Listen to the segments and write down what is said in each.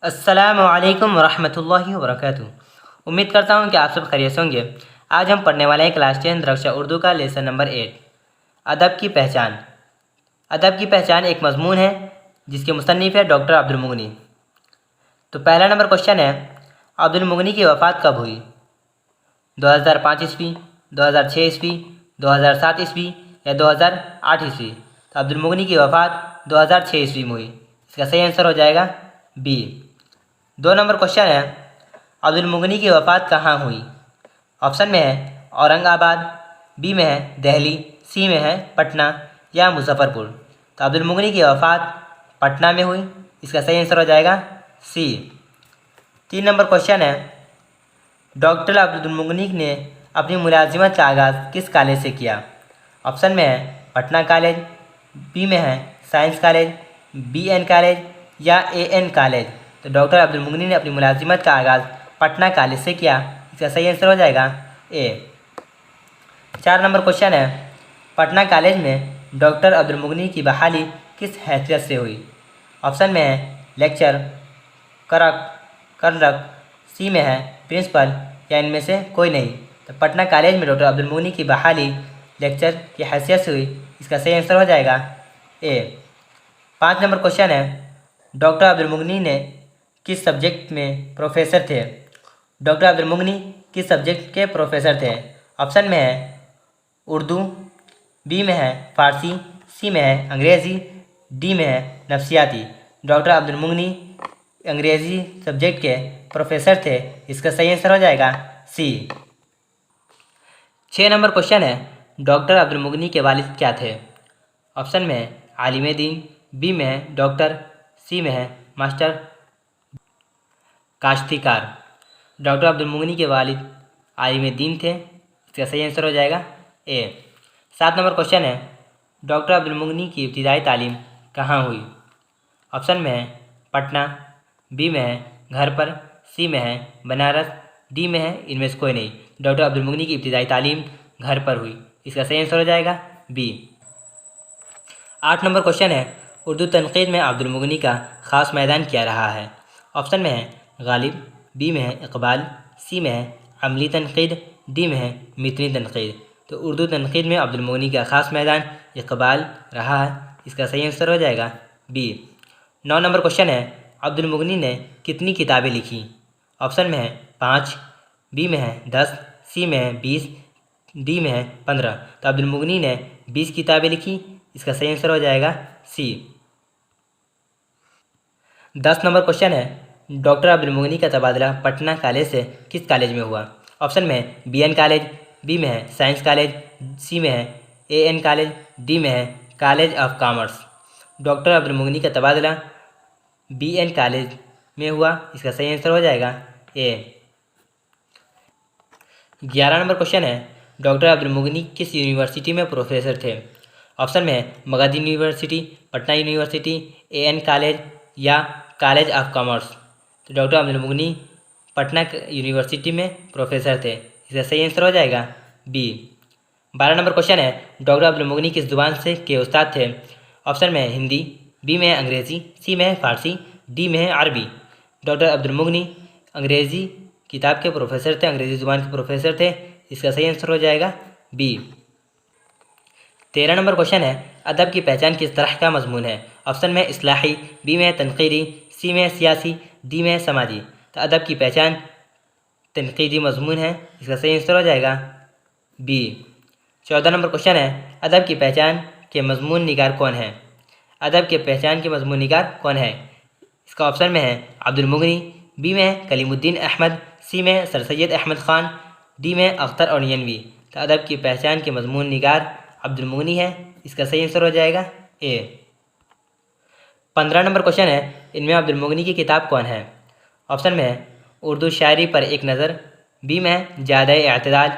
अस्सलामु अलैकुम वरहमतुल्लाहि वबरकातुहू। उम्मीद करता हूँ कि आप सब खैरियत से होंगे। आज हम पढ़ने वाले हैं क्लास 10 कक्षा उर्दू का लेसन नंबर 8 अदब की पहचान। अदब की पहचान एक मजमून है जिसके मुसन्निफ़ है डॉक्टर अब्दुल मुगनी। तो पहला नंबर क्वेश्चन है, अब्दुल मुगनी की वफ़ात कब हुई? 2005 ईस्वी, 2006 ईस्वी, 2007 ईस्वी या 2008 ईस्वी? तो अब्दुल मुगनी की वफ़ात 2006 ईस्वी में हुई। इसका सही आंसर हो जाएगा बी। 2 नंबर क्वेश्चन है, अब्दुल मुगनी की वफ़ात कहाँ हुई? ऑप्शन में है औरंगाबाद, बी में है दिल्ली, सी में है पटना या मुजफ्फरपुर। तो अब्दुल मुगनी की वफ़ात पटना में हुई। इसका सही आंसर हो जाएगा सी। 3 नंबर क्वेश्चन है, डॉक्टर अब्दुल मुगनी ने अपनी मुलाजिमत का आगाज़ किस कॉलेज से किया? ऑप्शन में है पटना कॉलेज, बी में है साइंस कॉलेज, BN कॉलेज या AN कॉलेज। तो डॉक्टर अब्दुल मुगनी ने अपनी मुलाजिमत का आगाज़ पटना कॉलेज से किया। इसका सही आंसर हो जाएगा ए। 4 नंबर क्वेश्चन है, पटना कॉलेज में डॉक्टर अब्दुल मुगनी की बहाली किस हैसियत से हुई? ऑप्शन में है लेक्चर, क्लर्क, सी में है प्रिंसिपल या इनमें से कोई नहीं। तो पटना कॉलेज में डॉक्टर अब्दुल मुगनी की बहाली लेक्चर की हैसियत से हुई। इसका सही आंसर हो जाएगा ए। 5 नंबर क्वेश्चन है, डॉक्टर अब्दुल मुगनी ने किस सब्जेक्ट में प्रोफेसर थे? डॉक्टर अब्दुल मुगनी किस सब्जेक्ट के प्रोफेसर थे? ऑप्शन में है उर्दू, बी में है फ़ारसी, सी में है अंग्रेज़ी, डी में है नफ्सियाती। डॉक्टर अब्दुल मुगनी अंग्रेज़ी सब्जेक्ट के प्रोफेसर थे। इसका सही आंसर हो जाएगा सी। 6 नंबर क्वेश्चन है, डॉक्टर अब्दुल मुगनी के वालिद क्या थे? ऑप्शन में है आलिम दीन, बी में है डॉक्टर, सी में है मास्टर काश्तिकार। डॉक्टर अब्दुल मुगनी के वालिद आलिम दीन थे। इसका सही आंसर हो जाएगा ए। 7 नंबर क्वेश्चन है, डॉक्टर अब्दुल मुगनी की इब्तिदाई तालीम कहाँ हुई? ऑप्शन में है पटना, बी में है घर पर, सी में है बनारस, डी में है इनमें से कोई नहीं। डॉक्टर अब्दुल मुगनी की इब्तिदाई तालीम घर पर हुई। इसका सही आंसर हो जाएगा बी। 8 नंबर क्वेश्चन है, उर्दू तनक़ीद में अब्दुल मुगनी का ख़ास मैदान क्या रहा है? ऑप्शन में है गालिब, बी में है इक़बाल, सी में है अमली तनक़ीद, डी में है मितनी तनक़ीद। तो उर्दू तनक़ीद में अब्दुल मुगनी का ख़ास मैदान इक़बाल रहा है। इसका सही आंसर हो जाएगा बी। 9 नंबर क्वेश्चन है, अब्दुल मुगनी ने कितनी किताबें लिखी? ऑप्शन में है 5, बी में है 10, सी में है 20, डी में है 15। तो अब्दुल मुगनी ने 20 किताबें लिखी। इसका सही आंसर हो जाएगा सी। 10 नंबर क्वेश्चन है, डॉक्टर अब्दुल मुगनी का तबादला पटना कॉलेज से किस कॉलेज में हुआ? ऑप्शन में है BN कॉलेज, बी में है साइंस कॉलेज, सी में है AN कॉलेज, डी में है college of commerce. Doctor Abdul Mugni का तबादला BN कॉलेज में हुआ। इसका सही आंसर हो जाएगा ए। 11 नंबर क्वेश्चन है, डॉक्टर अब्दुल मुगनी किस यूनिवर्सिटी में प्रोफेसर थे? ऑप्शन में है Magadh university, Patna university, AN college या कॉलेज ऑफ कॉमर्स। तो डॉक्टर अब्दुल मुगनी पटना यूनिवर्सिटी में प्रोफेसर थे। इसका सही आंसर हो जाएगा बी। 12 नंबर क्वेश्चन है, डॉक्टर अब्दुल मुगनी किस जुबान से के उस्ताद थे? ऑप्शन में है हिंदी, बी में है अंग्रेज़ी, सी में है फ़ारसी, डी में है अरबी। डॉक्टर अब्दुल मुगनी अंग्रेज़ी किताब के प्रोफेसर थे, अंग्रेज़ी ज़ुबान के प्रोफेसर थे। इसका सही आंसर हो जाएगा बी। 13 नंबर क्वेश्चन है, अदब की पहचान किस तरह का मजमून है? ऑप्शन में इस्लाही, बी में तनक़ीदी, सी में सियासी, डी में समाजी। तो अदब की पहचान तनक़ीदी मजमून है। इसका सही आंसर हो जाएगा बी। 14 नंबर क्वेश्चन है, अदब की पहचान के मजमून निगार कौन है? अदब के पहचान के मजमून निगार कौन है? इसका ऑप्शन में है अब्दुल मुगनी, बी में कलीमुद्दीन अहमद, सी में सर सैयद अहमद ख़ान, डी में अख्तर और यनवी। तो अदब की पहचान के मजमून निगार अब्दुल मुगनी है। इसका सही आंसर हो जाएगा ए। 15 नंबर क्वेश्चन है, इनमें अब्दुल मुगनी की किताब कौन है? ऑप्शन में है उर्दू शायरी पर एक नज़र, बी में ज़्यादा एतदाल,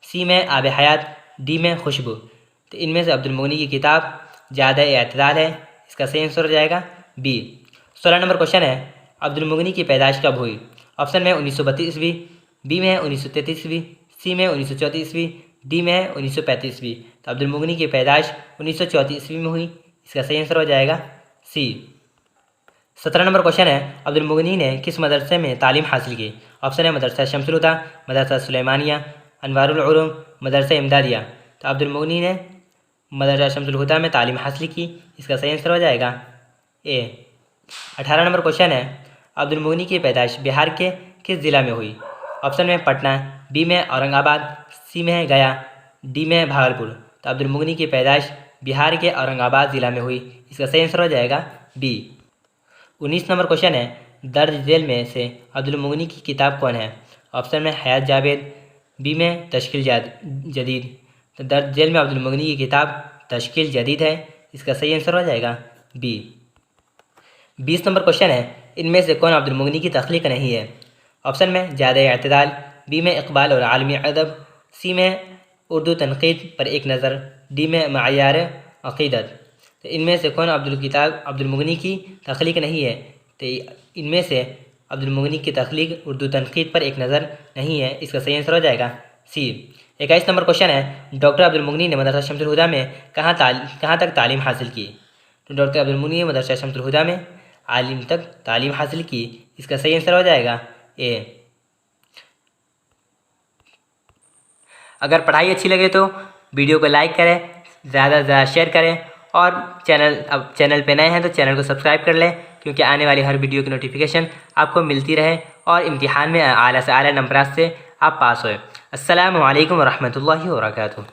सी में आब हयात, डी में खुशबू। तो इनमें से अब्दुल मुगनी की किताब ज़्यादा एतदाल है। इसका सही आंसर हो जाएगा बी। 16 नंबर क्वेश्चन है, अब्दुल मुगनी की पैदाइश कब हुई? ऑप्शन में 1932 ईस्वी, बी में 1933 ईस्वी, सी में 1934 ईस्वी, डी में 1935 ईस्वी। तो अब्दुल मुगनी की पैदाइश 1934 ईस्वी में हुई। इसका सही आंसर हो जाएगा सी। 17 नंबर क्वेश्चन है, अब्दुल मुगनी ने किस मदरसे में तालीम हासिल की? ऑप्शन है मदरसा शमसुल हुदा, मदरसा सुलेमानिया, अनवारुल उलूम, मदरसा इमदादिया। तो अब्दुल मुगनी ने मदरसा शमसुल हुदा में तालीम हासिल की। इसका सही आंसर हो जाएगा ए। 18 नंबर क्वेश्चन है, अब्दुल मुगनी की पैदाइश बिहार के किस ज़िला में हुई? ऑप्शन में पटना, बी में औरंगाबाद, सी में है गया, डी में है भागलपुर। तो अब्दुल मुगनी की पैदाइश बिहार के औरंगाबाद ज़िला में हुई। इसका सही आंसर हो जाएगा बी। 19 नंबर क्वेश्चन है, दर्ज झेल में से अब्दुल मुगनी की किताब कौन है? ऑप्शन में हयात जावेद, बी में तश्कील जदीद। तो दर्ज झेल में अब्दुल मुगनी की किताब तश्कील जदीद है। इसका सही आंसर हो जाएगा बी। 20 नंबर क्वेश्चन है, इनमें से कौन अब्दुल मुगनी की तख्लीक नहीं है? ऑप्शन में ज़्यादा अतदाल, बी में इकबाल और आलमी अदब, सी में उर्दू तनकीद पर एक नज़र, डी में मयार अक़ीदत। तो इनमें से कौन अब्दुल मुगनी की तख्लीक नहीं है? तो इनमें से अब्दुल मुगनी की तख्लीक उर्दू तनकीद पर एक नज़र नहीं है। इसका सही आंसर हो जाएगा सी। 21 नंबर क्वेश्चन है, डॉक्टर अब्दुल मुगनी ने मदरसा शमसुल हुदा में कहाँ तक तालीम हासिल की? तो डॉक्टर अब्दुल मुगनी ने मदरसा शमसुल हुदा में आलिम तक तालीम हासिल की। इसका सही आंसर हो जाएगा ए। अगर पढ़ाई अच्छी लगे तो वीडियो को लाइक करें, ज़्यादा से ज़्यादा शेयर करें, और चैनल पे नए हैं तो चैनल को सब्सक्राइब कर लें, क्योंकि आने वाली हर वीडियो की नोटिफिकेशन आपको मिलती रहे और इम्तिहान में आला से आला नंबरात से आप पास होए। अस्सलामु अलैकुम वरहमतुल्लाहि वबरकातुहू।